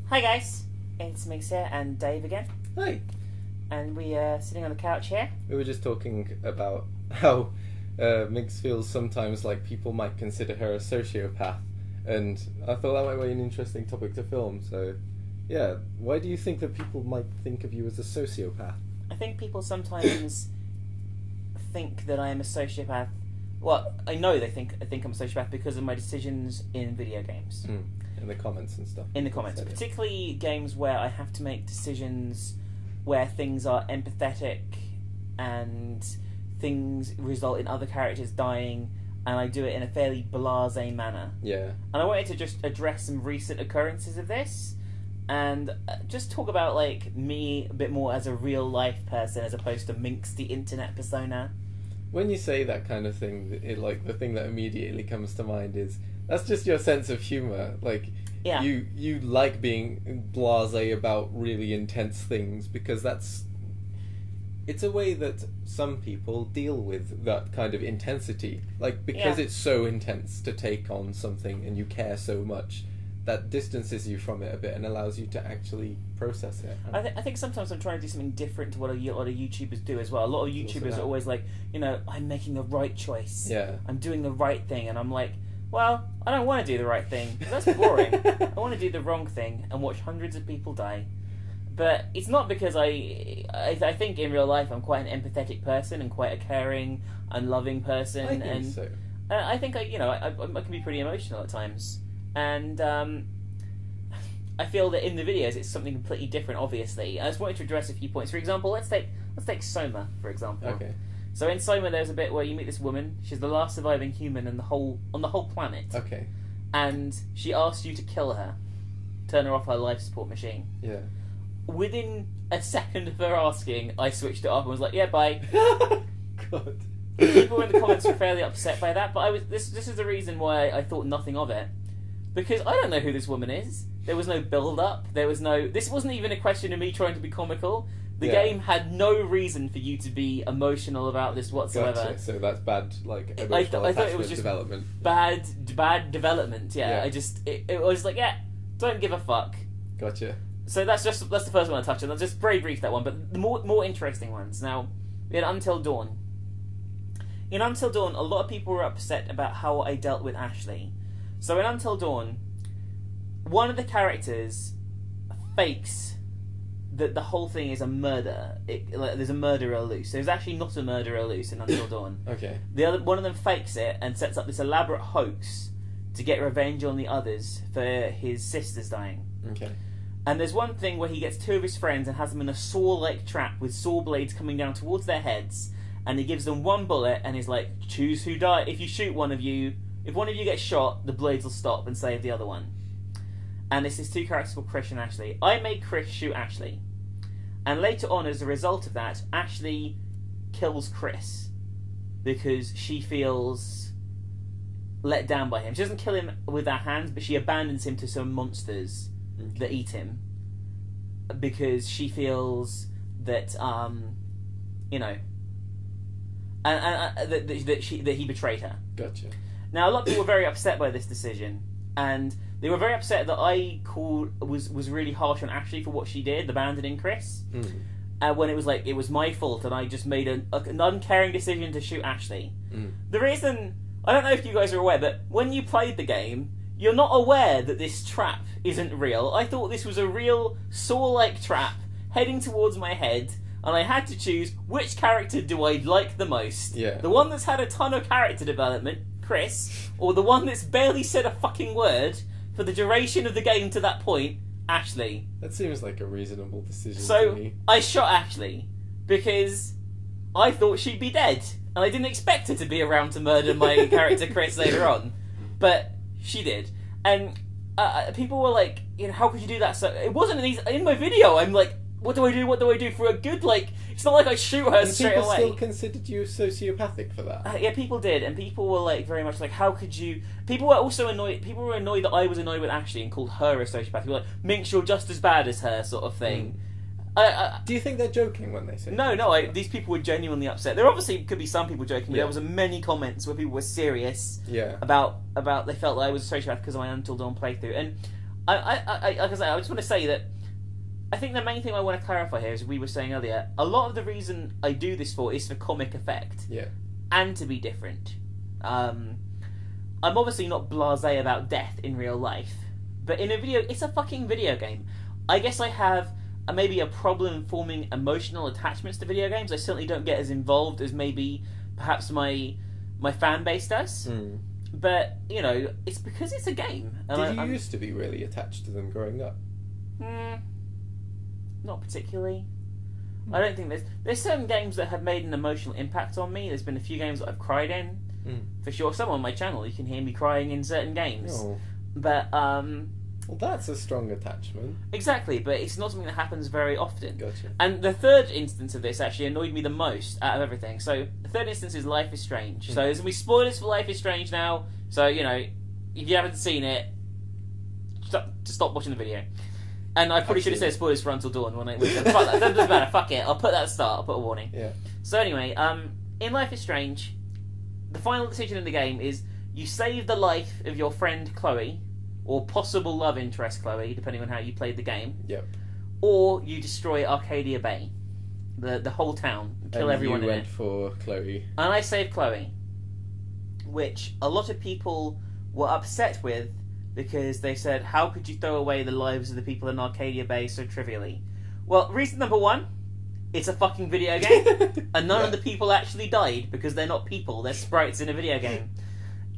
Hi guys, it's Mix here and Dave again, Hi. and we are sitting on the couch here. We were just talking about how Mix feels sometimes like people might consider her a sociopath, and I thought that might be an interesting topic to film. So, yeah, why do you think that people might think of you as a sociopath? I think people sometimes think that I am a sociopath. Well, I know they think I'm a sociopath because of my decisions in video games. In the comments and stuff. In the comments, particularly games where I have to make decisions where things are empathetic and things result in other characters dying, and I do it in a fairly blasé manner. Yeah. And I wanted to just address some recent occurrences of this, and just talk about like me a bit more as a real life person as opposed to Minx the internet persona. When you say that kind of thing, the thing that immediately comes to mind is that's just your sense of humor. Like, yeah. you like being blasé about really intense things because it's a way that some people deal with that kind of intensity. Like, because it's so intense to take on something and you care so much, that distances you from it a bit and allows you to actually process it. I think sometimes I'm trying to do something different to what a lot of YouTubers do as well. A lot of YouTubers are always like, I'm making the right choice. Yeah. I'm doing the right thing. And I'm like, well, I don't want to do the right thing. That's boring. I want to do the wrong thing and watch hundreds of people die. But it's not because I think in real life I'm quite an empathetic person and quite a caring and loving person. I think so. I think I can be pretty emotional at times. And I feel that in the videos it's something completely different, obviously. I just wanted to address a few points. For example, let's take Soma, for example. Okay. So in Soma there's a bit where you meet this woman. She's the last surviving human on the whole planet. Okay. And she asks you to kill her. Turn her off her life support machine. Yeah. Within a second of her asking, I switched it off and was like, yeah, bye. God. People in the comments were fairly upset by that, but this is the reason why I thought nothing of it. Because I don't know who this woman is. There was no build-up. This wasn't even a question of me trying to be comical. The game had no reason for you to be emotional about this whatsoever. Gotcha. So that's bad, emotional I thought it was just development. Bad development, yeah. It was like, yeah, don't give a fuck. Gotcha. So that's the first one I touched on. I'll just very brief that one, but the more interesting ones. Now, in Until Dawn. In Until Dawn, a lot of people were upset about how I dealt with Ashley. So in Until Dawn, one of the characters fakes that the whole thing is a murder. There's a murderer loose. There's actually not a murderer loose in Until Dawn. Okay. One of them fakes it and sets up this elaborate hoax to get revenge on the others for his sisters dying. Okay. And there's one thing where he gets two of his friends and has them in a saw-like trap with saw blades coming down towards their heads, and he gives them one bullet and he's like, choose who die. If you shoot one of you, if one of you gets shot, the blades will stop and save the other one. And it's these two characters called Chris and Ashley. I made Chris shoot Ashley. And later on, as a result of that, Ashley kills Chris because she feels let down by him. She doesn't kill him with her hands, but she abandons him to some monsters that eat him because she feels that that he betrayed her. Gotcha. Now, a lot of people were very upset by this decision, and they were very upset that I was really harsh on Ashley for what she did, abandoning Chris. When it was like it was my fault, and I just made an uncaring decision to shoot Ashley. The reason, I don't know if you guys are aware, but when you played the game, you're not aware that this trap isn't real. I thought this was a real saw-like trap heading towards my head, and I had to choose which character do I like the most. Yeah. The one that's had a ton of character development, Chris, or the one that's barely said a fucking word for the duration of the game to that point, Ashley. That seems like a reasonable decision so to me. I shot Ashley because I thought she'd be dead, and I didn't expect her to be around to murder my character Chris later on, but she did. And people were like, how could you do that? So it wasn't in my video. I'm like, what do I do? What do I do for a good, it's not like I shoot her straight away. People still considered you sociopathic for that? Yeah, people did, and people were very much like, how could you... People were also annoyed. People were annoyed that I was annoyed with Ashley and called her a sociopath. People were like, Minx, you're just as bad as her, sort of thing. Do you think they're joking when they say No, these people were genuinely upset. There obviously could be some people joking, but there was many comments where people were serious about they felt that I was a sociopath because of my Until Dawn playthrough. And Like I say, I just want to say that I think the main thing I want to clarify here, as we were saying earlier, a lot of the reason I do this for is for comic effect. Yeah. And to be different. I'm obviously not blasé about death in real life, but in a video, it's a fucking video game. I guess I have maybe a problem forming emotional attachments to video games. I certainly don't get as involved as maybe perhaps my fan base does. Mm. But, you know, it's because it's a game. And Did you used to be really attached to them growing up? Not particularly. I don't think there's certain games that have made an emotional impact on me. There's been a few games that I've cried in. For sure. Some on my channel, you can hear me crying in certain games. Oh. But, well, that's a strong attachment. Exactly, but it's not something that happens very often. Gotcha. And the third instance of this actually annoyed me the most out of everything. So, the third instance is Life is Strange. So, there's going to be spoilers for Life is Strange now. So, you know, if you haven't seen it, stop watching the video. And I probably should have said spoilers for Until Dawn when I fuck that. That doesn't matter, fuck it. I'll put that at the start, I'll put a warning. Yeah. So anyway, in Life is Strange, the final decision in the game is you save the life of your friend Chloe, or possible love interest Chloe, depending on how you played the game. Yep. Or you destroy Arcadia Bay, the whole town, and kill everyone in it. And you went for Chloe. And I saved Chloe, which a lot of people were upset with, because they said, how could you throw away the lives of the people in Arcadia Bay so trivially? Well, reason number one, it's a fucking video game, and none of the people actually died, because they're not people, they're sprites in a video game.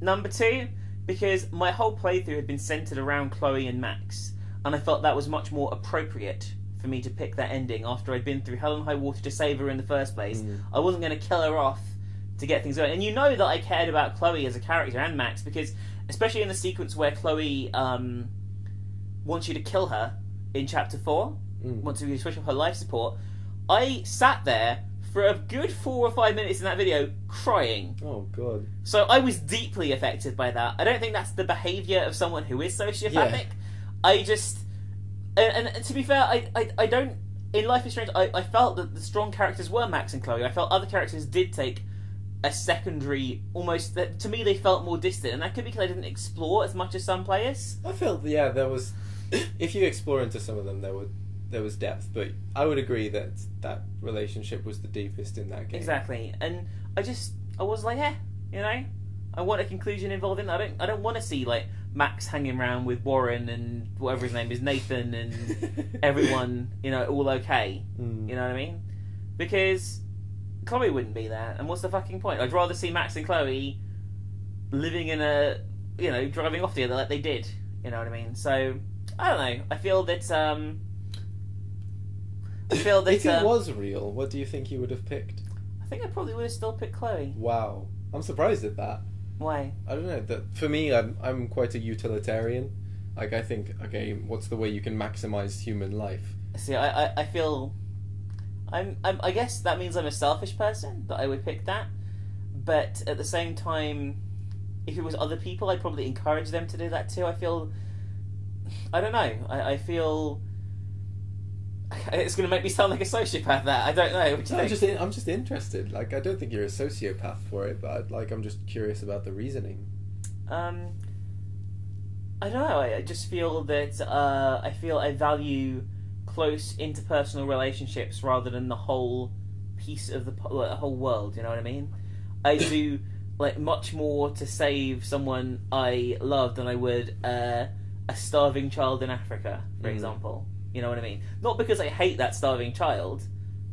Number two, because my whole playthrough had been centered around Chloe and Max, and I felt that was much more appropriate for me to pick that ending after I'd been through hell and high water to save her in the first place. I wasn't going to kill her off to get things going. And you know that I cared about Chloe as a character, and Max, because especially in the sequence where Chloe wants you to kill her in Chapter 4, wants you to switch off her life support, I sat there for a good 4 or 5 minutes in that video crying. Oh, God. So I was deeply affected by that. I don't think that's the behaviour of someone who is sociopathic. Yeah. I just... And to be fair, I don't... In Life is Strange, I felt that the strong characters were Max and Chloe. I felt other characters did take a secondary, almost, that to me they felt more distant, and that could be because I didn't explore as much as some players. I felt, yeah, there was, if you explore into some of them, there was depth, but I would agree that that relationship was the deepest in that game. Exactly, and I was like, you know, I want a conclusion involving that. I don't want to see like Max hanging around with Warren and whatever his name is, Nathan, and everyone, you know, all okay. You know what I mean? Because Chloe wouldn't be there, and what's the fucking point? I'd rather see Max and Chloe living in a, you know, driving off together like they did. You know what I mean? So I don't know. I feel that. If it was real, what do you think you would have picked? I think I probably would have still picked Chloe. Wow, I'm surprised at that. Why? I don't know. That for me, I'm quite a utilitarian. Like, I think, okay, what's the way you can maximize human life? See, I feel. I guess that means I'm a selfish person, that I would pick that. But at the same time, if it was other people, I'd probably encourage them to do that too. I feel... I don't know. I feel... It's going to make me sound like a sociopath, that. I don't know. What do you think? I'm just interested. Like, I don't think you're a sociopath for it, but I'm just curious about the reasoning. I don't know. I just feel that I value close interpersonal relationships rather than the whole piece of the whole world. You know what I mean? I do like much more to save someone I love than I would a starving child in Africa, for example. You know what I mean? Not because I hate that starving child,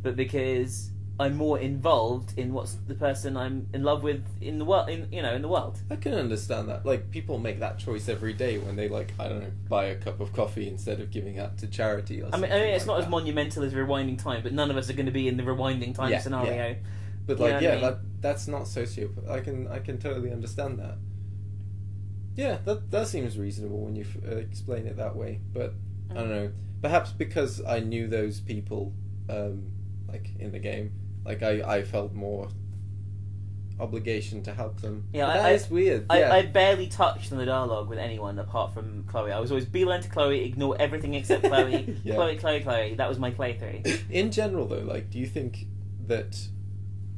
but because I'm more involved in what's the person I'm in love with in the world. In the world. I can understand that. Like, people make that choice every day when they, like, I don't know, buy a cup of coffee instead of giving out to charity or something. I mean, it's not as monumental as Rewinding Time, but none of us are going to be in the Rewinding Time scenario. Yeah. But like, I mean? that's not sociopath. I can totally understand that. Yeah, that seems reasonable when you explain it that way. But I don't know. Perhaps because I knew those people, like in the game, like I felt more obligation to help them. Yeah, that is weird. I barely touched on the dialogue with anyone apart from Chloe. I was always beeline to Chloe, ignore everything except Chloe. Chloe. That was my playthrough. In general, though, like, do you think that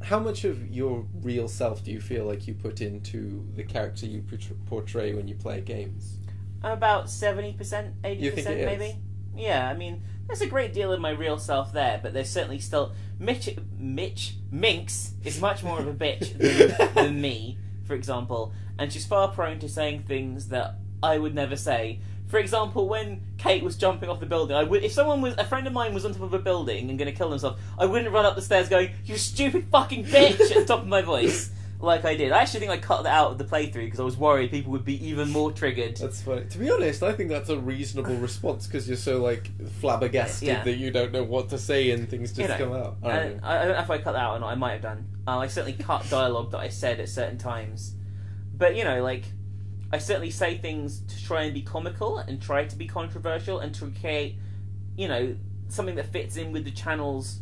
how much of your real self do you feel like you put into the character you portray when you play games? About 70%, 80%, You think it maybe. is? Yeah, I mean, there's a great deal of my real self there, but there's certainly still Minx is much more of a bitch than me, for example, and she's far prone to saying things that I would never say. For example, when Kate was jumping off the building, if a friend of mine was on top of a building and going to kill themselves, I wouldn't run up the stairs going, "You stupid fucking bitch," at the top of my voice, like I did. I actually think I cut that out of the playthrough because I was worried people would be even more triggered. That's funny. To be honest, I think that's a reasonable response because you're so like flabbergasted that you don't know what to say and things just come out. I don't know if I cut that out or not. I might have done. I certainly cut dialogue that I said at certain times, but I certainly say things to try and be comical and try to be controversial and to create, something that fits in with the channel's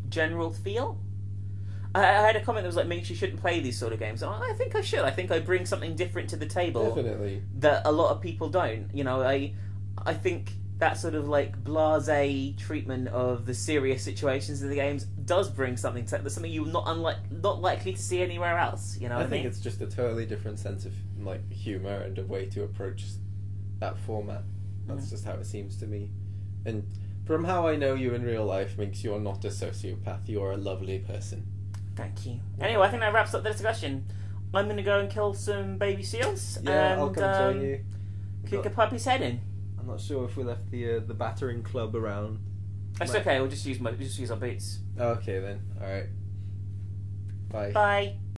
general feel. I had a comment that was like, "Minx, you shouldn't play these sort of games." And I think I should. I think I bring something different to the table. Definitely. That a lot of people don't. I think that sort of like blasé treatment of the serious situations in the games does bring something to that's something you're not likely to see anywhere else. I think it's just a totally different sense of like humor and a way to approach that format. That's just how it seems to me. And from how I know you in real life, Minx, you're not a sociopath. You're a lovely person. Thank you. Anyway, I think that wraps up the discussion. I'm going to go and kill some baby seals. Yeah, and I'll come join you. Kick a puppy's head in. I'm not sure if we left the battering club around. That's okay. We'll just use our boots. Okay then. All right. Bye. Bye.